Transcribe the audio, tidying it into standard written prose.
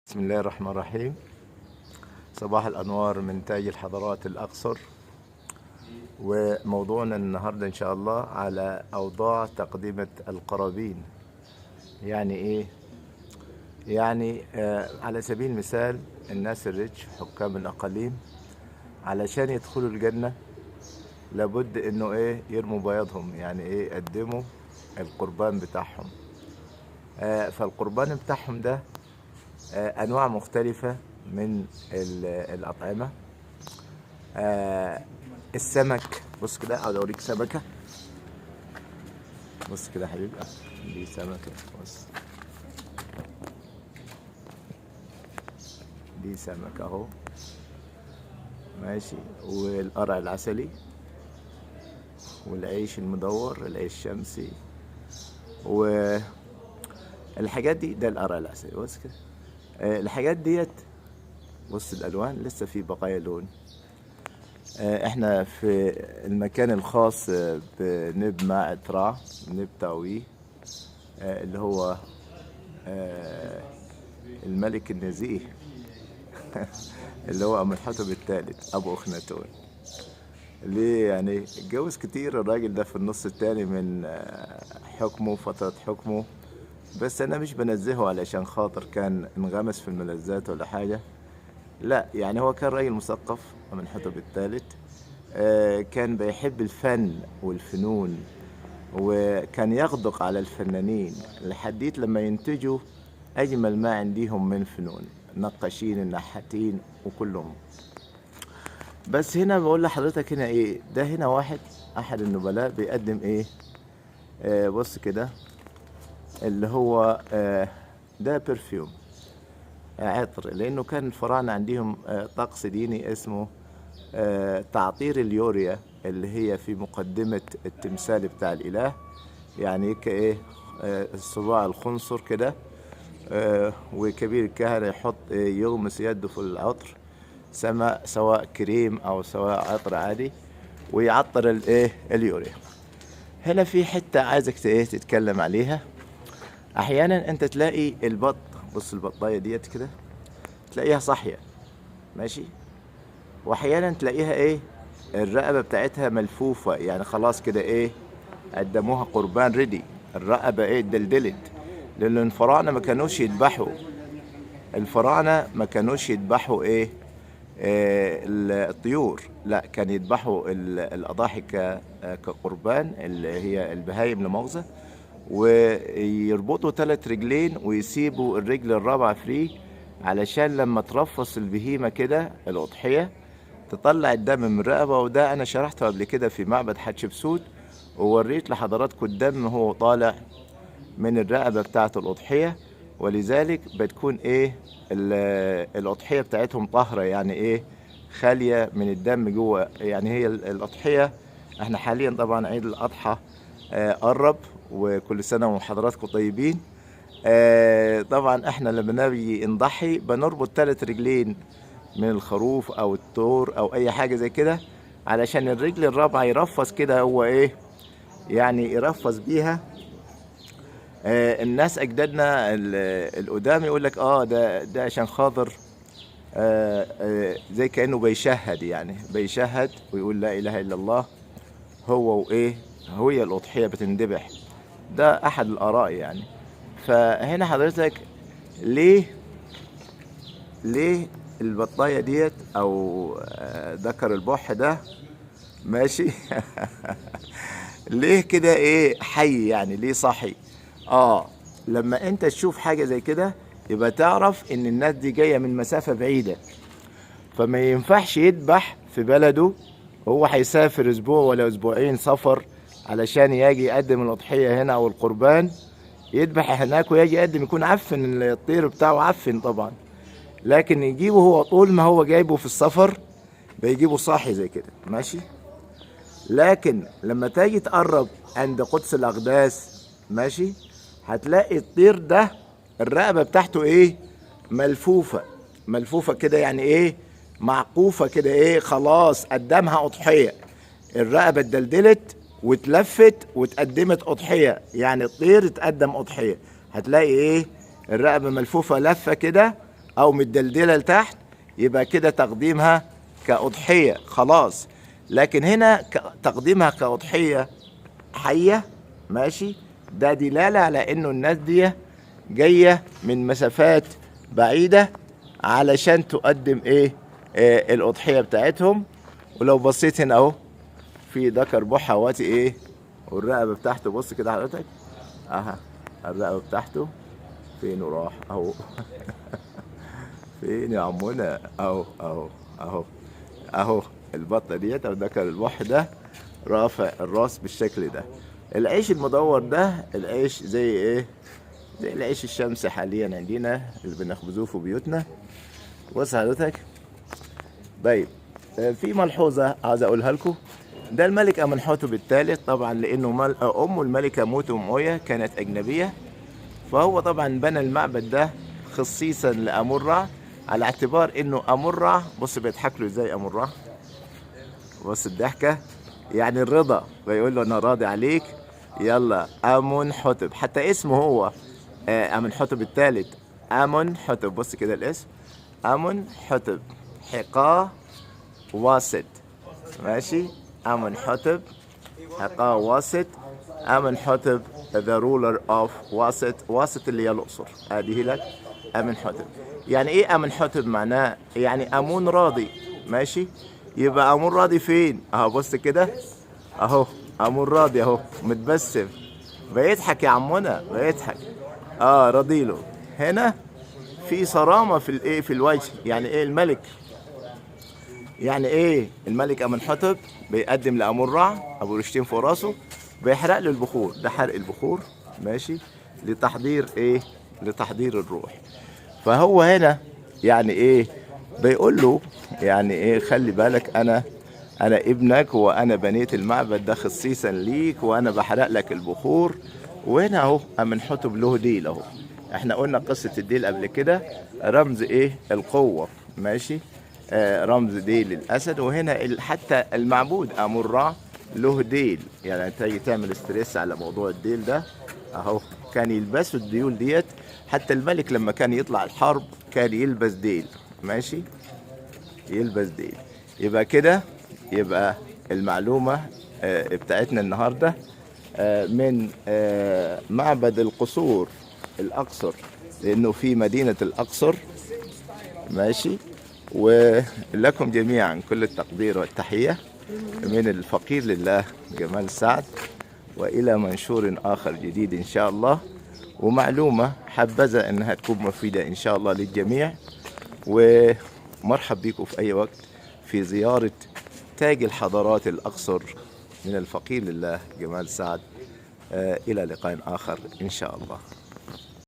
بسم الله الرحمن الرحيم. صباح الأنوار من تاج الحضارات الأقصر، وموضوعنا النهاردة إن شاء الله على أوضاع تقدمة القرابين. يعني إيه؟ يعني على سبيل المثال الناس الريتش حكام الأقاليم علشان يدخلوا الجنة لابد إنه إيه يرموا بياضهم، يعني إيه يقدموا القربان بتاعهم. فالقربان بتاعهم ده أنواع مختلفة من الأطعمة. السمك، بص كده أقعد أوريك سمكة. بص كده يا حبيبي، دي سمكة، بص دي سمكة أهو ماشي، والقرع العسلي والعيش المدور، العيش الشمسي والحاجات دي. ده القرع العسلي، بص كده. الحاجات ديت، بص الألوان لسه في بقايا لون. احنا في المكان الخاص بنب ماء ترع، نب تاوي، اللي هو الملك النزيه اللي هو أمنحتب الثالث أبو أخناتون. ليه؟ يعني اتجوز كتير الراجل ده في النص الثاني من حكمه، فترة حكمه. بس أنا مش بنزهه علشان خاطر كان انغمس في الملذات ولا حاجة، لا، يعني هو كان راجل مثقف من حتب الثالث. كان بيحب الفن والفنون، وكان يغدق على الفنانين لحديت لما ينتجوا أجمل ما عندهم من فنون، نقاشين، النحاتين وكلهم. بس هنا بقول لحضرتك هنا ايه ده، هنا واحد أحد النبلاء بيقدم ايه، بص كده، اللي هو ده برفيوم، عطر، لأنه كان الفراعنة عندهم طقس ديني اسمه تعطير اليوريا، اللي هي في مقدمة التمثال بتاع الإله، يعني كإيه الصباع الخنصر كده. وكبير الكهنة يحط يغمس يده في العطر، سواء كريم أو سواء عطر عادي، ويعطر الإيه اليوريا. هنا في حتة عايزك تتكلم عليها. أحيانا أنت تلاقي البط، بص البطاية ديت كده تلاقيها صاحية ماشي، واحيانا تلاقيها ايه الرقبة بتاعتها ملفوفة، يعني خلاص كده ايه قدموها قربان ريدي، الرقبة ايه دلدلت. لان الفراعنة ما كانوش يذبحوا، الفراعنة ما كانوش يذبحوا ايه الطيور، لا، كان يذبحوا الأضاحي كقربان، اللي هي البهايم لمؤاخذة، ويربطوا 3 رجلين ويسيبوا الرجل الرابعة فري، علشان لما ترفص البهيمة كده الأضحية تطلع الدم من الرقبة. وده أنا شرحته قبل كده في معبد حتشبسوت، ووريت لحضراتكم الدم هو طالع من الرقبة بتاعة الأضحية. ولذلك بتكون إيه الأضحية بتاعتهم طاهرة، يعني إيه خالية من الدم جوه. يعني هي الأضحية، احنا حاليا طبعا عيد الأضحى قرب، وكل سنة وحضراتكم طيبين. طبعا احنا لما نبي نضحي بنربط 3 رجلين من الخروف او الثور او اي حاجة زي كده، علشان الرجل الرابعة يرفس كده، هو ايه يعني يرفس بيها. الناس اجدادنا القدام يقول لك ده عشان خاطر زي كأنه بيشهد، يعني بيشهد ويقول لا اله الا الله، هو وايه هي الأضحية بتندبح. ده احد الاراء يعني. فهنا حضرتك ليه البطاية ديت او ذكر البح ده ماشي ليه كده ايه حي، يعني ليه صحي؟ لما انت تشوف حاجة زي كده يبقى تعرف ان الناس دي جاية من مسافة بعيدة، فما ينفعش يذبح في بلده. هو هيسافر اسبوع ولا اسبوعين سفر علشان يجي يقدم الأضحية هنا او القربان، يذبح هناك ويجي يقدم، يكون عفن الطير بتاعه، عفن طبعا. لكن يجيبه هو طول ما هو جايبه في السفر بيجيبه صاحي زي كده ماشي. لكن لما تيجي تقرب عند قدس الأقداس ماشي، هتلاقي الطير ده الرقبة بتاعته ايه ملفوفة كده، يعني ايه معقوفة كده، ايه خلاص قدمها أضحية، الرقبة اتدلدلت واتلفت واتقدمت أضحية، يعني الطير اتقدم أضحية. هتلاقي ايه الرقبة ملفوفة لفة كده، او متدلدله لتحت، يبقى كده تقديمها كأضحية خلاص. لكن هنا تقديمها كأضحية حية، ماشي، ده دلالة على انه الناس دي جاية من مسافات بعيدة علشان تقدم ايه، الأضحية بتاعتهم. ولو بصيت هنا اهو في ذكر بحواتي ايه، والرقبة بتاعته بص كده حضرتك، اها الرقبة بتاعته فين وراح اهو فين يا عمونا، اهو اهو اهو اهو البطة ديت او ذكر البح ده رافع الراس بالشكل ده. العيش المدور ده العيش زي ايه، زي العيش الشمسي حاليا عندنا اللي بنخبزوه في بيوتنا. بص حضرتك. طيب في ملحوظة عايز اقولها لكم. ده الملك امنحوتب الثالث طبعا، لانه امه الملكة موتو مويا كانت اجنبية، فهو طبعا بنى المعبد ده خصيصا لامون رع، على اعتبار انه امون رع، بص بيضحك له ازاي امون رع، بص الضحكة يعني الرضا، بيقول له انا راضي عليك يلا امون حتب. حتى اسمه هو امون حتب الثالث، امون حتب، بص كده الاسم امون حتب حقا واسط، ماشي، امون حتب حقا واسط، امون حتب the ruler of واسط. واسط اللي هي الاقصر، ادي لك امون حتب. يعني ايه امون حتب؟ معناه يعني امون راضي، ماشي. يبقى امون راضي فين اهو، بص كده اهو امون راضي اهو متبسم بيضحك يا عمنا بيضحك، رضيله. هنا في صرامه في الايه، في الوجه. يعني ايه الملك، يعني ايه الملك امنحتب بيقدم لامون رع ابو رشتين فوق راسه، بيحرق له البخور، ده حرق البخور، ماشي، لتحضير ايه، لتحضير الروح. فهو هنا يعني ايه، بيقول له يعني ايه، خلي بالك انا ابنك، وانا بنيت المعبد ده خصيصا ليك، وانا بحرق لك البخور. وهنا اهو امنحتب له ديل اهو. احنا قلنا قصة الديل قبل كده، رمز ايه، القوة، ماشي، رمز ديل الاسد. وهنا حتى المعبود امون رع له ديل، يعني تيجي تعمل ستريس على موضوع الديل ده اهو. كان يلبسوا الديول ديت، حتى الملك لما كان يطلع الحرب كان يلبس ديل، ماشي، يلبس ديل. يبقى كده، يبقى المعلومة بتاعتنا النهاردة من معبد القصور الأقصر، لأنه في مدينة الأقصر، ماشي. ولكم جميعا كل التقدير والتحية من الفقير لله جمال سعد، وإلى منشور آخر جديد إن شاء الله. ومعلومة حبذا أنها تكون مفيدة إن شاء الله للجميع. ومرحب بكم في أي وقت في زيارة تاج الحضارات الأقصر من الفقير لله جمال سعد. إلى لقاء آخر إن شاء الله.